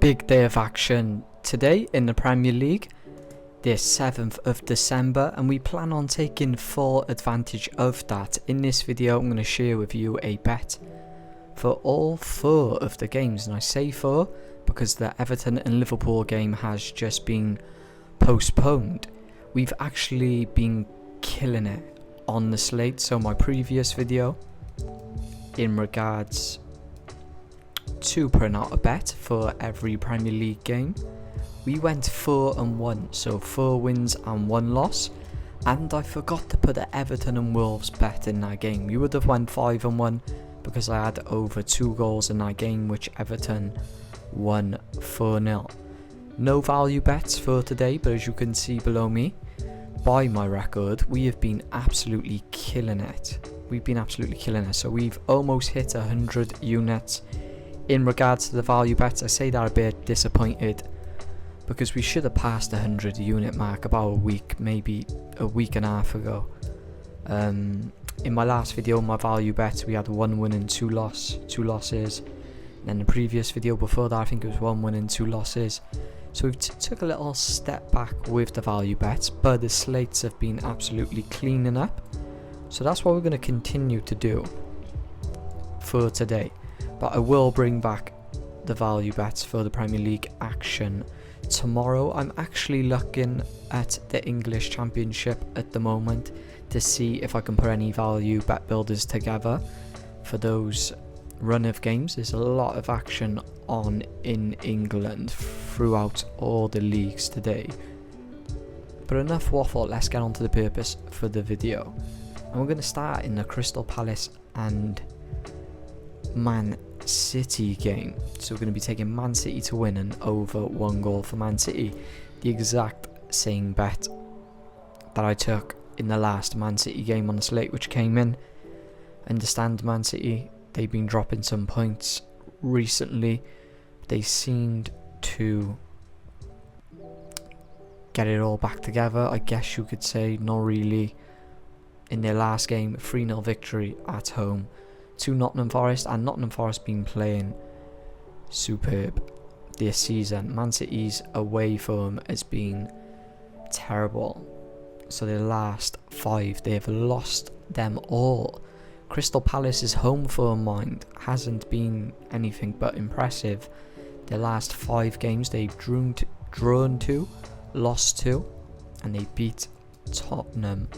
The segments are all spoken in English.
Big day of action today in the Premier League, the 7th of December, and we plan on taking full advantage of that. In this video, I'm going to share with you a bet for all 4 of the games, and I say 4 because the Everton and Liverpool game has just been postponed. We've actually been killing it on the slate, so my previous video in regards to putting out a bet for every Premier League game, we went 4-1, so 4 wins and 1 loss, and I forgot to put the Everton and Wolves bet in that game. We would have went 5-1 because I had over 2 goals in that game, which Everton won 4-0. No value bets for today, but as you can see below me, by my record, we have been absolutely killing it. So we've almost hit 100 units. In regards to the value bets, I say that a bit disappointed because we should have passed the 100 unit mark about a week, maybe a week and a half ago. In my last video, my value bets, we had 1 win and 2 losses. And then the previous video before that, I think it was 1 win and 2 losses. So we've took a little step back with the value bets, but the slates have been absolutely cleaning up. So that's what we're going to continue to do for today. But I will bring back the value bets for the Premier League action tomorrow. I'm actually looking at the English Championship at the moment to see if I can put any value bet builders together for those run of games. There's a lot of action on in England throughout all the leagues today. But enough waffle, let's get on to the purpose for the video. And we're going to start in the Crystal Palace and Man City game. So we're going to be taking Man City to win and over 1 goal for Man City. The exact same bet that I took in the last Man City game on the slate, which came in. Understand Man City, they've been dropping some points recently. They seemed to get it all back together, I guess you could say. Not really. In their last game, 3-0 victory at home to Nottingham Forest, and Nottingham Forest been playing superb this season. Man City's away form has been terrible, so their last 5 they've lost them all. Crystal Palace's home form, mind, hasn't been anything but impressive. Their last 5 games they've drawn 2, lost 2, and they beat Tottenham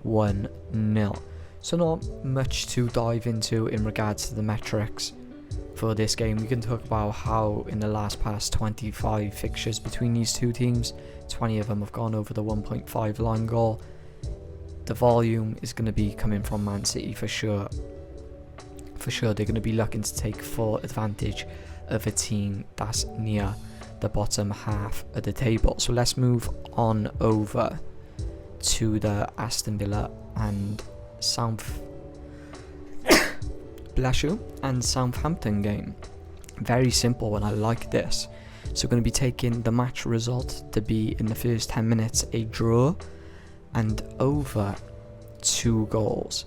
1-0. So not much to dive into in regards to the metrics for this game. We can talk about how in the past 25 fixtures between these two teams, 20 of them have gone over the 1.5 line goal. The volume is going to be coming from Man City for sure. They're going to be looking to take full advantage of a team that's near the bottom half of the table. So let's move on over to the Aston Villa and Southampton game. Very simple, and I like this. So we're going to be taking the match result to be in the first 10 minutes a draw and over 2 goals.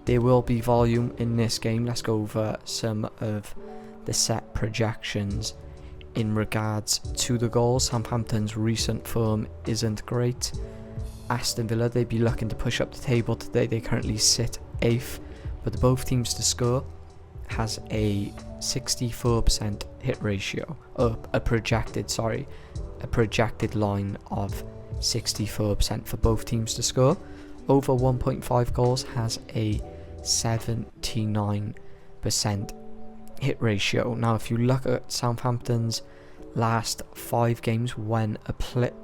There will be volume in this game. Let's go over some of the set projections in regards to the goals. Southampton's recent form isn't great. Aston Villa, they'd be looking to push up the table today. They currently sit 8th, but both teams to score has a 64% hit ratio, a projected line of 64% for both teams to score. Over 1.5 goals has a 79% hit ratio. Now if you look at Southampton's last 5 games when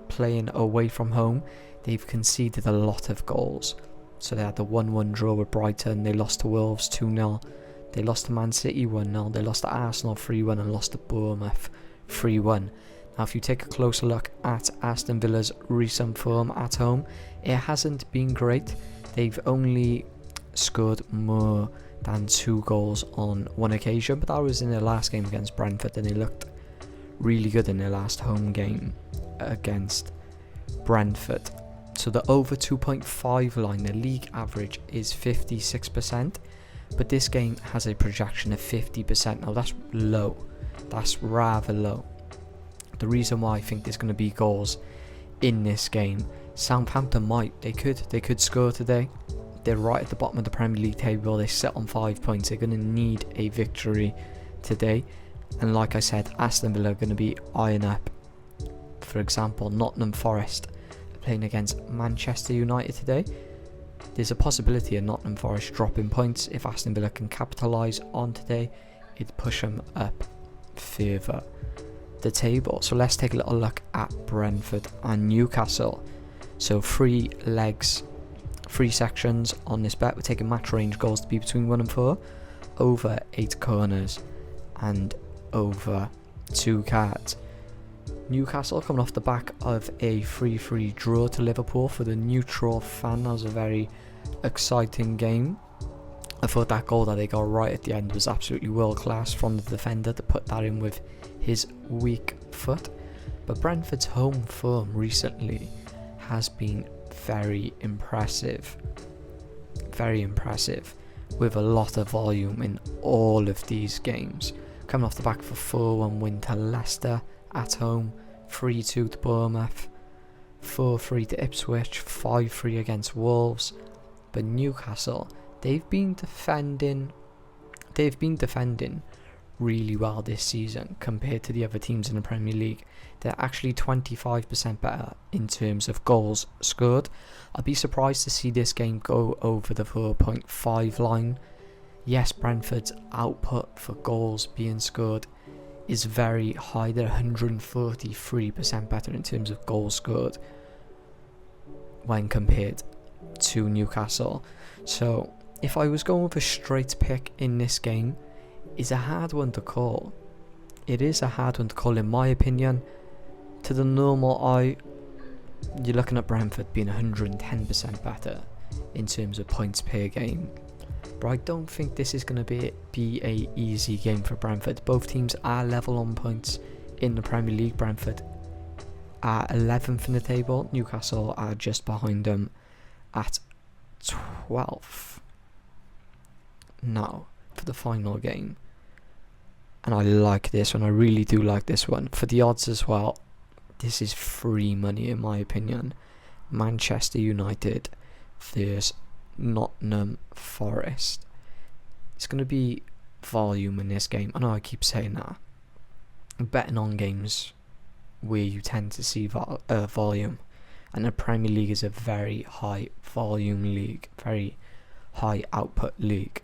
playing away from home, they've conceded a lot of goals. So they had the 1-1 draw with Brighton, they lost to Wolves 2-0, they lost to Man City 1-0, they lost to Arsenal 3-1 and lost to Bournemouth 3-1. Now if you take a closer look at Aston Villa's recent form at home, it hasn't been great. They've only scored more than 2 goals on 1 occasion, but that was in their last game against Brentford, and they looked really good in their last home game against Brentford. So the over 2.5 line, the league average is 56%, but this game has a projection of 50%. Now that's low, that's rather low. The reason why I think there's going to be goals in this game, Southampton they could score today. They're right at the bottom of the Premier League table. They sit on 5 points. They're going to need a victory today. And like I said, Aston Villa are going to be eyeing up, for example, Nottingham Forest playing against Manchester United today. There's a possibility of Nottingham Forest dropping points. If Aston Villa can capitalise on today, it'd push them up further the table. So let's take a little look at Brentford and Newcastle. So 3 legs, 3 sections on this bet. We're taking match range goals to be between 1 and 4, over 8 corners, and over 2 cards. Newcastle coming off the back of a 3-3 draw to Liverpool. For the neutral fan, that was a very exciting game. I thought that goal that they got right at the end was absolutely world class from the defender to put that in with his weak foot. But Brentford's home form recently has been very impressive, with a lot of volume in all of these games. Coming off the back of a 4-1 win to Leicester at home, 3-2 to Bournemouth, 4-3 to Ipswich, 5-3 against Wolves. But Newcastle, they've been defending really well this season compared to the other teams in the Premier League. They're actually 25% better in terms of goals scored. I'd be surprised to see this game go over the 4.5 line. Yes, Brentford's output for goals being scored is very high. They're 143% better in terms of goals scored when compared to Newcastle. So if I was going with a straight pick in this game, it's a hard one to call. It is a hard one to call in my opinion. To the normal eye, you're looking at Brentford being 110% better in terms of points per game. But I don't think this is going to be a easy game for Brentford. Both teams are level on points in the Premier League. Brentford are 11th in the table. Newcastle are just behind them at 12th now for the final game. And I like this one. I really do like this one. For the odds as well, this is free money in my opinion. Manchester United versus Nottingham Forest. It's going to be volume in this game. I know I keep saying that. Betting on games where you tend to see volume, and the Premier League is a very high volume league, very high output league.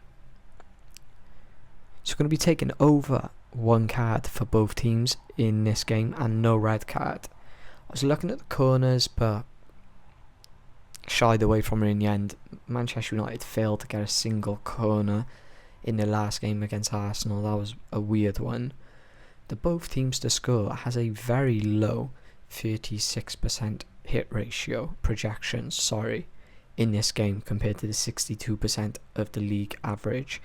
So going to be taking over 1 card for both teams in this game and no red card. I was looking at the corners but shied away from it in the end. Manchester United failed to get a single corner in the last game against Arsenal. That was a weird one. The both teams to score has a very low 36% hit ratio projections, in this game compared to the 62% of the league average.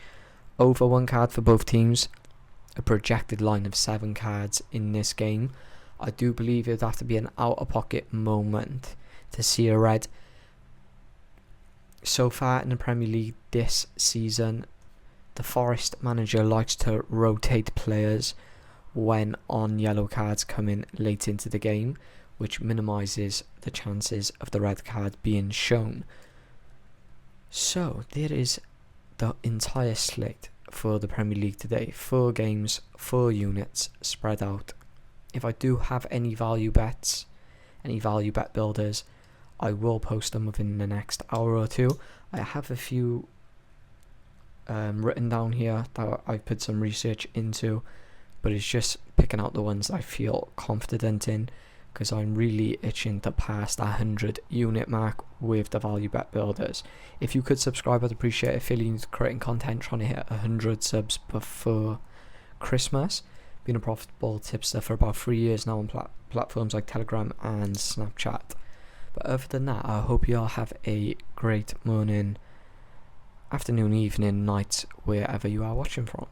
Over 1 card for both teams, a projected line of 7 cards in this game. I do believe it'd have to be an out-of-pocket moment to see a red. So far in the Premier League this season, the Forest manager likes to rotate players when on yellow cards come in late into the game, which minimises the chances of the red card being shown. So there is the entire slate for the Premier League today. 4 games, 4 units spread out. If I do have any value bet builders, I will post them within the next hour or two. I have a few written down here that I've put some research into, but it's just picking out the ones I feel confident in, because I'm really itching to pass that 100 unit mark with the value bet builders. If you could subscribe, I'd appreciate it. Feeling creating content, trying to hit 100 subs before Christmas. Been a profitable tipster for about 3 years now on platforms like Telegram and Snapchat. But other than that, I hope you all have a great morning, afternoon, evening, night, wherever you are watching from.